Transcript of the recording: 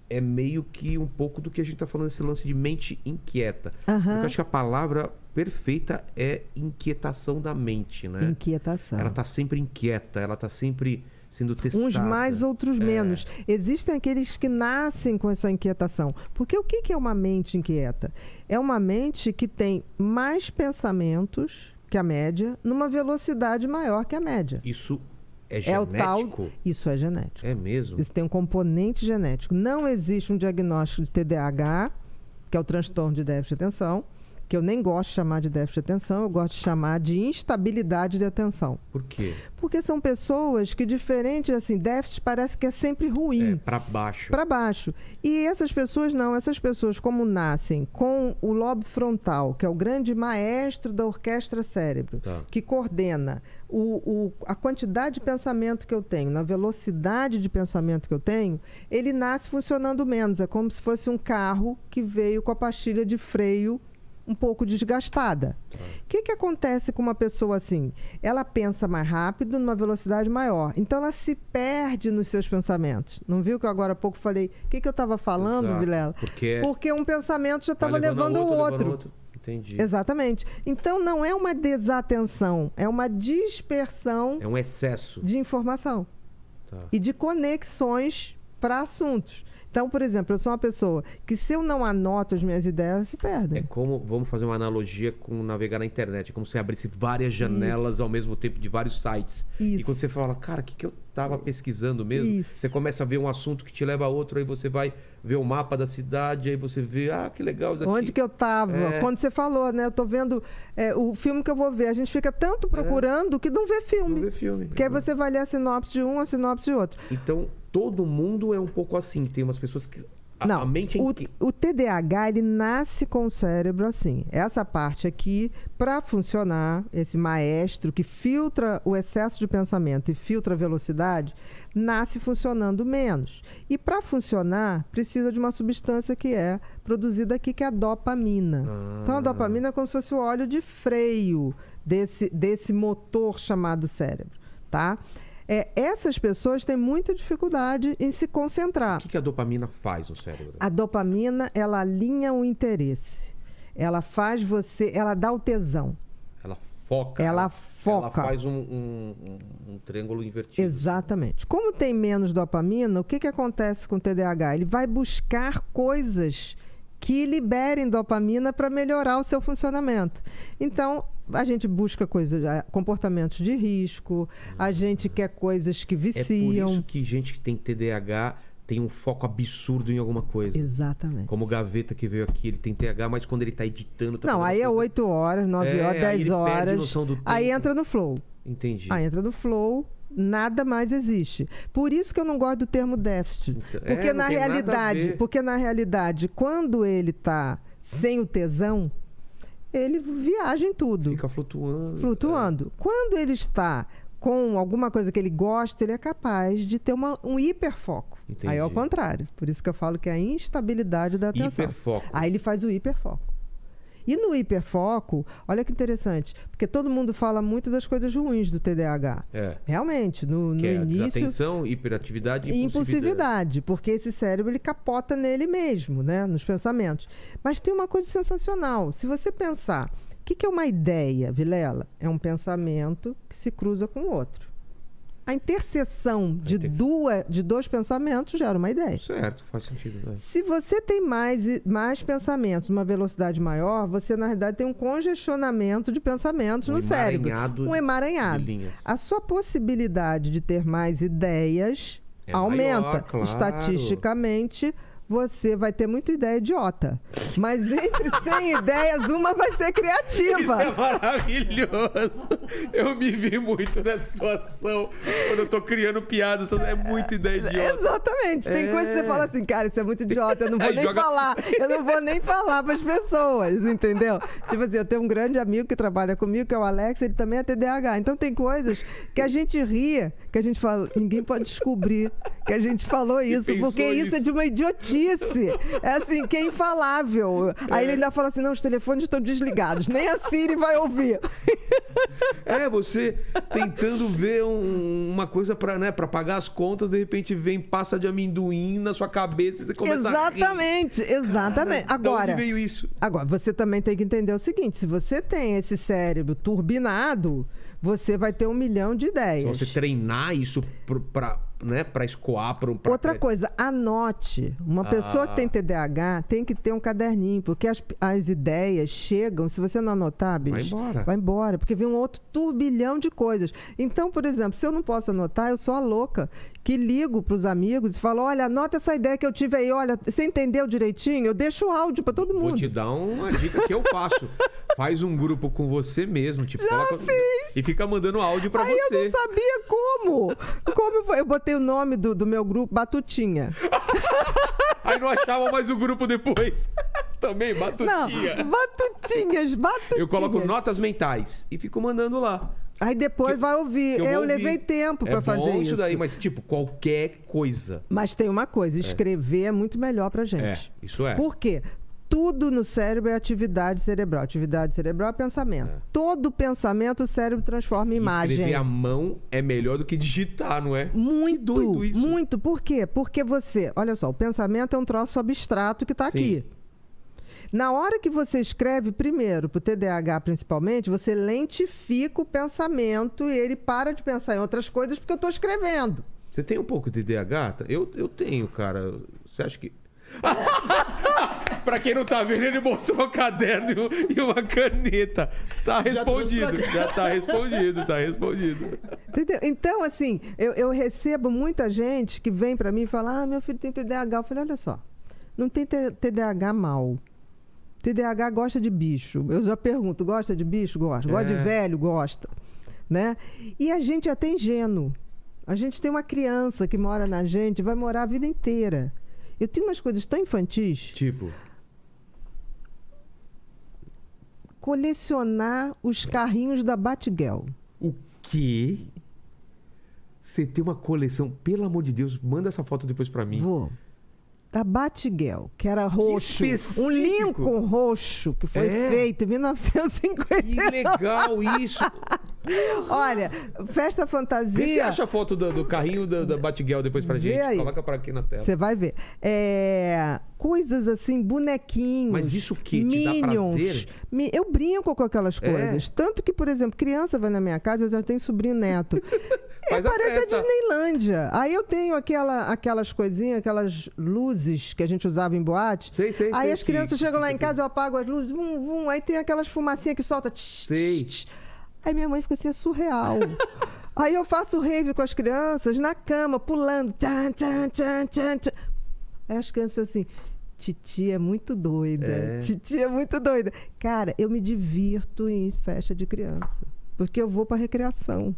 é meio que um pouco do que a gente tá falando, esse lance de mente inquieta. Porque eu acho que a palavra perfeita é inquietação da mente, né? Inquietação. Ela tá sempre inquieta, ela tá sempre sendo testada. Uns mais, outros menos. Existem aqueles que nascem com essa inquietação. Porque o que é uma mente inquieta? É uma mente que tem mais pensamentos que a média, numa velocidade maior que a média. Isso é genético? Isso é genético. É mesmo? Isso tem um componente genético. Não existe um diagnóstico de TDAH, que é o transtorno de déficit de atenção, que eu nem gosto de chamar de déficit de atenção, eu gosto de chamar de instabilidade de atenção. Por quê? Porque são pessoas que, diferente, assim, déficit parece que é sempre ruim. É, para baixo. Para baixo. E essas pessoas não. Essas pessoas, como nascem com o lobo frontal, que é o grande maestro da orquestra cérebro, que coordena a quantidade de pensamento que eu tenho, na velocidade de pensamento que eu tenho, ele nasce funcionando menos. É como se fosse um carro que veio com a pastilha de freio um pouco desgastada. O que acontece com uma pessoa assim? Ela pensa mais rápido, numa velocidade maior. Então, ela se perde nos seus pensamentos. Não viu que eu agora há pouco falei? O que eu estava falando, Exato. Vilela? Porque um pensamento já estava levando o outro. Entendi. Exatamente. Então, não é uma desatenção, é uma dispersão. É um excesso de informação. E de conexões para assuntos. Então, por exemplo, eu sou uma pessoa que, se eu não anoto as minhas ideias, se perdem. É como, vamos fazer uma analogia com navegar na internet. É como se abrisse várias janelas ao mesmo tempo de vários sites. E quando você fala, cara, o que eu tava pesquisando mesmo? Você começa a ver um assunto que te leva a outro, aí você vai ver o mapa da cidade, aí você vê, que legal isso aqui. Onde que eu tava? Quando você falou, né? Eu tô vendo o filme que eu vou ver. A gente fica tanto procurando que não vê filme. Não vê filme. Porque aí você vai ler a sinopse de um, a sinopse de outro. Então, todo mundo é um pouco assim. Tem umas pessoas que... Não, a mente o TDAH, ele nasce com o cérebro assim. Essa parte aqui, para funcionar, esse maestro que filtra o excesso de pensamento e filtra a velocidade, nasce funcionando menos. E para funcionar, precisa de uma substância que é produzida aqui, que é a dopamina. Então, a dopamina é como se fosse o óleo de freio desse motor chamado cérebro, tá? Essas pessoas têm muita dificuldade em se concentrar. O que a dopamina faz no cérebro? A dopamina, ela alinha o interesse. Ela faz você... Ela dá o tesão. Ela foca. Ela faz um triângulo invertido. Exatamente. Como tem menos dopamina, o que acontece com o TDAH? Ele vai buscar coisas que liberem dopamina para melhorar o seu funcionamento. Então, a gente busca comportamentos de risco, a gente quer coisas que viciam. É por isso que gente que tem TDAH tem um foco absurdo em alguma coisa. Exatamente. Como o Gaveta que veio aqui, ele tem TDAH, mas quando ele tá editando... Não, aí é 8 horas, 9 horas, 10 horas. Perde a noção do tempo. Aí entra no flow. Entendi. Aí entra no flow, nada mais existe. Por isso que eu não gosto do termo déficit. Porque na realidade, quando ele tá sem o tesão, ele viaja em tudo. Fica flutuando. Flutuando. Quando ele está com alguma coisa que ele gosta, ele é capaz de ter um hiperfoco. Entendi. Aí é o contrário. Por isso que eu falo que é a instabilidade da atenção. Hiperfoco. Aí ele faz o hiperfoco. E no hiperfoco, olha que interessante, porque todo mundo fala muito das coisas ruins do TDAH. Realmente, no início... Desatenção, hiperatividade e impulsividade. Porque esse cérebro, ele capota nele mesmo, né? Nos pensamentos. Mas tem uma coisa sensacional. Se você pensar, o que é uma ideia, Vilela? É um pensamento que se cruza com o outro. A interseção de dois pensamentos gera uma ideia. Certo, faz sentido. Se você tem mais pensamentos, uma velocidade maior, você, na realidade, tem um congestionamento de pensamentos no cérebro. Um emaranhado. A sua possibilidade de ter mais ideias aumenta. Maior, claro. Estatisticamente, você vai ter muita ideia idiota. Mas entre 100 ideias, uma vai ser criativa. Isso é maravilhoso. Eu me vi muito nessa situação. Quando eu tô criando piadas, é muita ideia idiota. Exatamente. Tem coisa que você fala assim, cara, isso é muito idiota, eu não vou nem falar. Eu não vou nem falar pras pessoas, entendeu? Tipo assim, eu tenho um grande amigo que trabalha comigo, que é o Alex, ele também é TDAH. Então tem coisas que a gente ria, que a gente fala, ninguém pode descobrir que a gente falou isso, porque isso é de uma idiotice. É assim, que é infalável. Aí ele ainda fala assim, não, os telefones estão desligados, nem a Siri vai ouvir. Você tentando ver uma coisa pra, né, pra pagar as contas, de repente vem pasta de amendoim na sua cabeça e você começa a rir. Exatamente. Agora, de onde veio isso? Agora, você também tem que entender o seguinte, se você tem esse cérebro turbinado, você vai ter 1 milhão de ideias. Se você treinar isso pra escoar... Outra coisa, anote. Uma pessoa que tem TDAH tem que ter um caderninho, porque as ideias chegam, se você não anotar, bicho... Vai embora, porque vem um outro turbilhão de coisas. Então, por exemplo, se eu não posso anotar, eu sou a louca que ligo pros amigos e falo, olha, anota essa ideia que eu tive aí, olha, você entendeu direitinho? Eu deixo o áudio pra todo mundo. Vou te dar uma dica que eu faço. Faz um grupo com você mesmo, e fica mandando áudio pra você. Aí eu não sabia como. Eu botei o nome do meu grupo, Batutinha. Aí não achava mais o grupo depois. Também, Batutinha. Não, Batutinhas. Eu coloco notas mentais e fico mandando lá. Aí depois vai ouvir. Eu levei tempo pra fazer isso. Daí, mas tipo, qualquer coisa. Mas tem uma coisa, escrever é muito melhor pra gente. Isso é. Por quê? Tudo no cérebro é atividade cerebral. Atividade cerebral é pensamento. Todo pensamento o cérebro transforma em imagem. Escrever à mão é melhor do que digitar, não é? Muito, que doido isso. Muito. Por quê? Porque olha só, o pensamento é um troço abstrato que tá aqui. Na hora que você escreve, primeiro, pro TDAH principalmente, você lentifica o pensamento e ele para de pensar em outras coisas porque eu tô escrevendo. Você tem um pouco de TDAH? Eu tenho, cara. Você acha que... Pra quem não tá vendo, ele mostrou um caderno e uma caneta. Tá respondido. Já tá respondido. Entendeu? Então, assim, eu recebo muita gente que vem pra mim e fala, meu filho tem TDAH. Eu falei, olha só, não tem TDAH mal. TDAH gosta de bicho. Eu já pergunto, gosta de bicho? Gosta. Gosta de velho? Gosta. Né? E a gente é até ingênuo. A gente tem uma criança que mora na gente, vai morar a vida inteira. Eu tenho umas coisas tão infantis. Tipo? Colecionar os carrinhos da Batgirl. O quê? Você tem uma coleção? Pelo amor de Deus, manda essa foto depois pra mim. Vou. Da Batgirl, que era roxo. Um Lincoln roxo, que foi feito em 1950. Que legal isso! Olha, festa fantasia... Vê se acha a foto do carrinho da Batgirl depois pra gente. Aí. Coloca pra aqui na tela. Você vai ver. Coisas assim, bonequinhos. Mas isso o quê? Minions. Te dá prazer? Eu brinco com aquelas coisas. Tanto que, por exemplo, criança vai na minha casa, eu já tenho sobrinho neto. Parece a Disneylândia. Aí eu tenho aquelas coisinhas, aquelas luzes que a gente usava em boate. Sei. Aí as crianças chegam lá em casa, eu apago as luzes, aí tem aquelas fumacinhas que solta. Aí minha mãe fica assim, é surreal. Aí eu faço rave com as crianças na cama, pulando. Tchan, tchan, tchan, tchan, tchan. Aí as crianças assim, Titi é muito doida. Titi é muito doida. Cara, eu me divirto em festa de criança. Porque eu vou pra recreação.